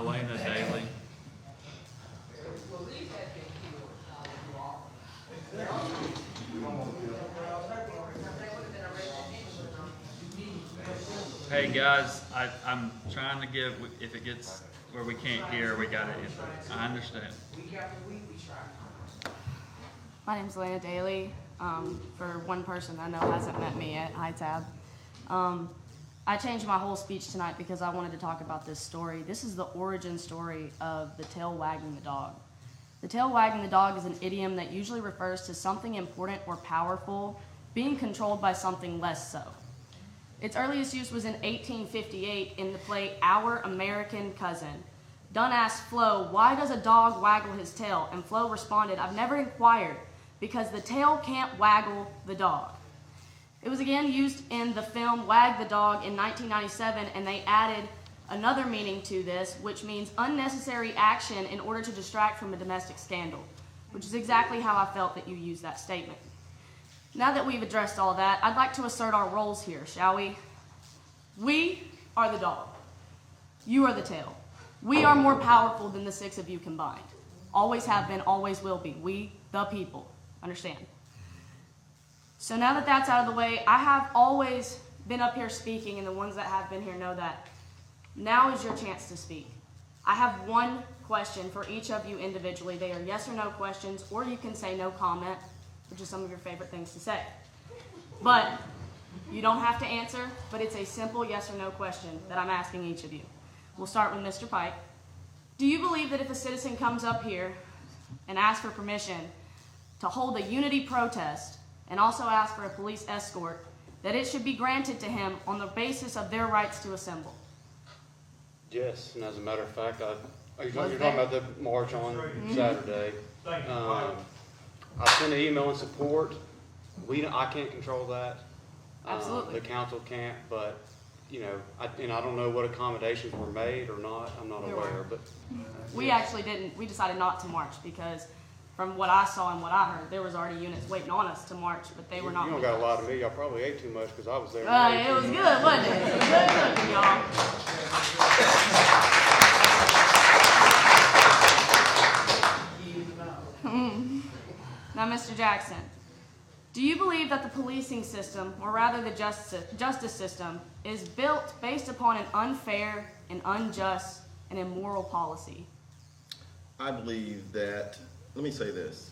Elena Daly. Hey guys, I'm trying to give, if it gets where we can't hear, we gotta end it. I understand. My name's Elena Daly. For one person I know hasn't met me yet, hi Tab. I changed my whole speech tonight because I wanted to talk about this story. This is the origin story of the tail wagging the dog. The tail wagging the dog is an idiom that usually refers to something important or powerful being controlled by something less so. Its earliest use was in 1858 in the play Our American Cousin. Dunn asked Flo, "Why does a dog waggle his tail?" And Flo responded, "I've never inquired, because the tail can't waggle the dog." It was again used in the film Wag the Dog in 1997, and they added another meaning to this, which means unnecessary action in order to distract from a domestic scandal, which is exactly how I felt that you used that statement. Now that we've addressed all that, I'd like to assert our roles here, shall we? We are the dog. You are the tail. We are more powerful than the six of you combined. Always have been, always will be. We, the people. Understand? So now that that's out of the way, I have always been up here speaking, and the ones that have been here know that. Now is your chance to speak. I have one question for each of you individually. They are yes or no questions, or you can say no comment, which is some of your favorite things to say. But you don't have to answer, but it's a simple yes or no question that I'm asking each of you. We'll start with Mr. Pike. Do you believe that if a citizen comes up here and asks for permission to hold a unity protest and also ask for a police escort, that it should be granted to him on the basis of their rights to assemble? Yes, and as a matter of fact, you're talking about the march on Saturday. I sent an email in support. I can't control that. Absolutely. The council can't, but I don't know what accommodations were made or not. I'm not aware, but we actually didn't. We decided not to march because, from what I saw and what I heard, there was already units waiting on us to march, but they were not. You don't got a lot of me. Y'all probably ate too much because I was there. It was good, wasn't it? It was good cooking, y'all. Now, Mr. Jackson, do you believe that the policing system, or rather the justice system, is built based upon an unfair, an unjust, and immoral policy? I believe that, let me say this,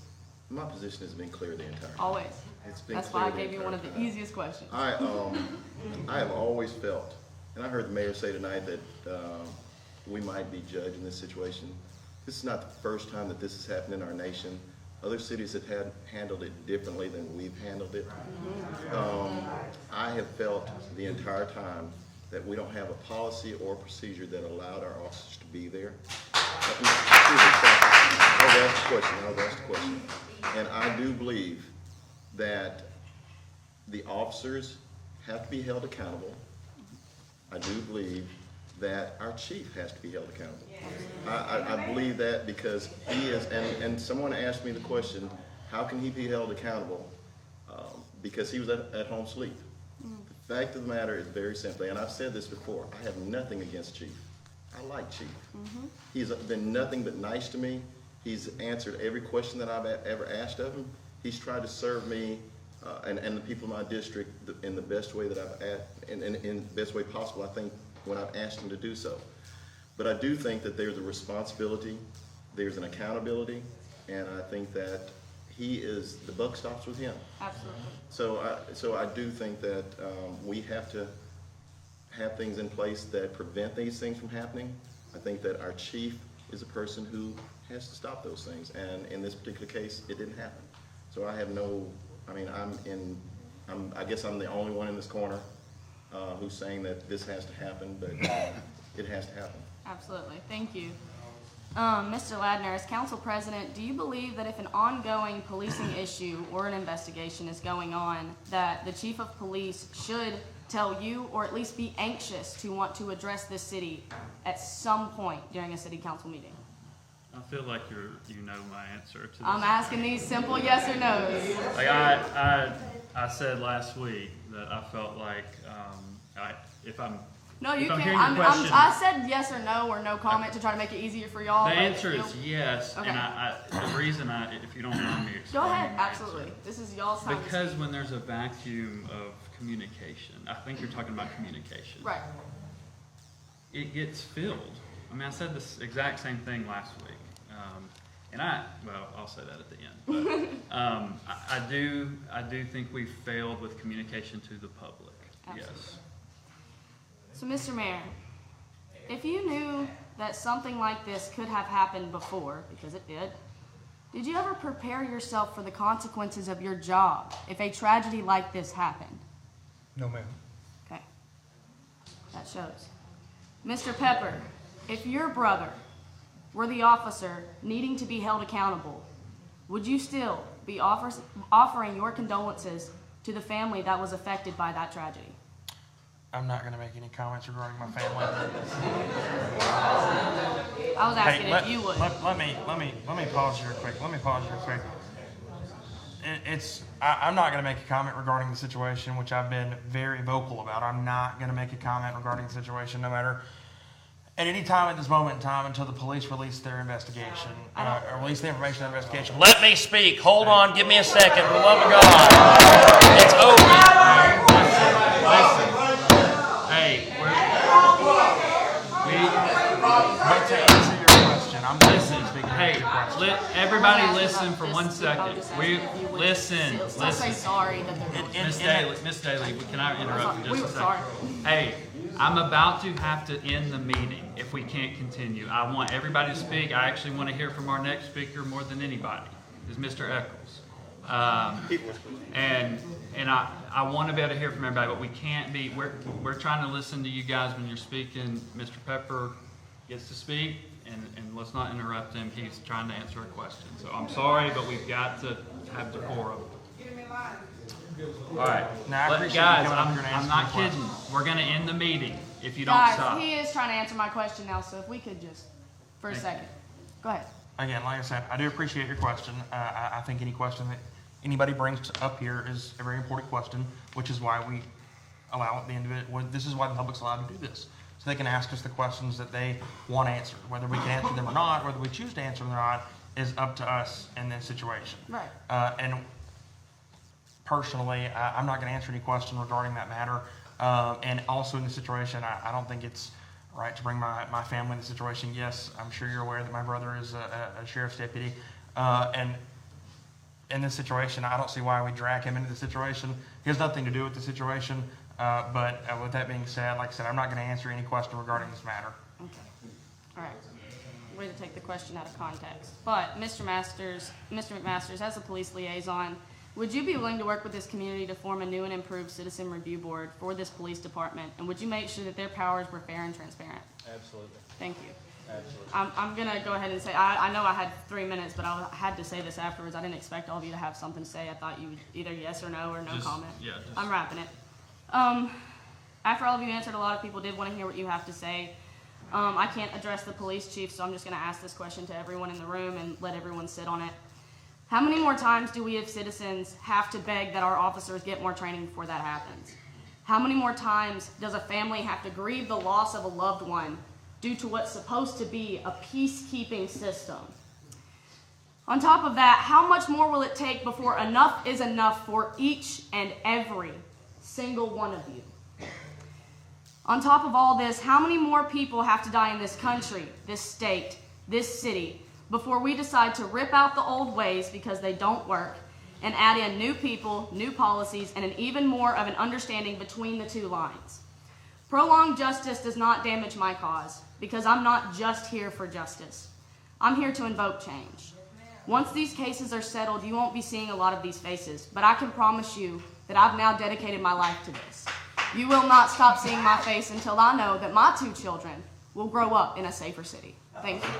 my position has been clear the entire time. Always. It's been That's clear why I the gave you entire one of the time. easiest questions. I have always felt, and I heard the mayor say tonight that we might be judged in this situation. This is not the first time that this has happened in our nation. Other cities have handled it differently than we've handled it. I have felt the entire time that we don't have a policy or procedure that allowed our officers to be there. I'll ask the question. And I do believe that the officers have to be held accountable. I do believe that our chief has to be held accountable. I believe that because he is, and someone asked me the question, how can he be held accountable? Because he was at home sleep. The fact of the matter is very simply, and I've said this before, I have nothing against Chief. I like Chief. He's been nothing but nice to me. He's answered every question that I've ever asked of him. He's tried to serve me and the people in my district in the best way that in the best way possible, I think, when I've asked him to do so. But I do think that there's a responsibility, there's an accountability, and I think that the buck stops with him. Absolutely. So I do think that we have to have things in place that prevent these things from happening. I think that our chief is a person who has to stop those things, and in this particular case, it didn't happen. So I have I guess I'm the only one in this corner who's saying that this has to happen, but it has to happen. Absolutely. Thank you. Mr. Ladner, as council president, do you believe that if an ongoing policing issue or an investigation is going on, that the chief of police should tell you, or at least be anxious to want to address this city at some point during a city council meeting? I feel like you know my answer to this. I'm asking these simple yes or no's. Like I said last week that I felt like if I'm No, you If I'm can't. hearing your question- I said yes or no comment to try to make it easier for y'all. The but answer you'll- is yes, Okay. and the reason if you don't mind me Go explaining ahead, the absolutely. answer. This is y'all's time. to Because speak. when there's a vacuum of communication, I think you're talking about communication. Right. It gets filled. I mean, I said this exact same thing last week. I'll say that at the end. But, I do think we failed with communication to the public. Absolutely. Yes. So, Mr. Mayor, if you knew that something like this could have happened before, because it did you ever prepare yourself for the consequences of your job if a tragedy like this happened? No, ma'am. Okay. That shows. Mr. Pepper, if your brother were the officer needing to be held accountable, would you still be offering your condolences to the family that was affected by that tragedy? I'm not going to make any comments regarding my family. I was asking if you would. Let me pause here quick. I'm not going to make a comment regarding the situation, which I've been very vocal about. I'm not going to make a comment regarding the situation, no matter at any time at this moment in time until the police release their investigation, or release the information of the investigation. Let me speak. Hold on. Give me a second. For the love of God. It's over. Listen. Hey, But to answer your question, I'm listen. speaking Hey, to your question. everybody listen for Just 1 I'll second. just ask We if you would listen. still say sorry that they're going. Miss Daly, can I interrupt you We just were a second? Hey, I'm about to have to end the meeting if we can't continue. I want everybody to speak. I actually want to hear from our next speaker more than anybody, is Mr. Eccles. And I want to be able to hear from everybody, but we can't be. We're trying to listen to you guys when you're speaking. Mr. Pepper gets to speak, and let's not interrupt him. He's trying to answer a question. So I'm sorry, but we've got to have decorum. All right, Now, I appreciate you guys, coming up here and I'm answering not the question. kidding. We're gonna end the meeting if you don't Guys, stop. he is trying to answer my question now, so if we could just, for a second. Go ahead. Again, like I said, I do appreciate your question. I think any question that anybody brings up here is a very important question, which is why we allow the individual. This is why the public's allowed to do this, so they can ask us the questions that they want answered. Whether we can answer them or not, whether we choose to answer them or not, is up to us in this situation. Right. And personally, I'm not going to answer any question regarding that matter. And also in the situation, I don't think it's right to bring my family in the situation. Yes, I'm sure you're aware that my brother is a sheriff's deputy. And in this situation, I don't see why we drag him into the situation. He has nothing to do with the situation. But with that being said, like I said, I'm not going to answer any question regarding this matter. Okay. All right. Way to take the question out of context. But Mr. McMasters, as a police liaison, would you be willing to work with this community to form a new and improved citizen review board for this police department? And would you make sure that their powers were fair and transparent? Absolutely. Thank you. Absolutely. I'm going to go ahead and say, I know I had 3 minutes, but I had to say this afterwards. I didn't expect all of you to have something to say. I thought you would either yes or no or no comment. I'm wrapping it. After all of you answered, a lot of people did want to hear what you have to say. I can't address the police chief, so I'm just going to ask this question to everyone in the room and let everyone sit on it. How many more times do we as citizens have to beg that our officers get more training before that happens? How many more times does a family have to grieve the loss of a loved one due to what's supposed to be a peacekeeping system? On top of that, how much more will it take before enough is enough for each and every single one of you? On top of all this, how many more people have to die in this country, this state, this city, before we decide to rip out the old ways because they don't work and add in new people, new policies, and an even more of an understanding between the two lines? Prolonged justice does not damage my cause because I'm not just here for justice. I'm here to invoke change. Once these cases are settled, you won't be seeing a lot of these faces, but I can promise you that I've now dedicated my life to this. You will not stop seeing my face until I know that my 2 children will grow up in a safer city. Thank you.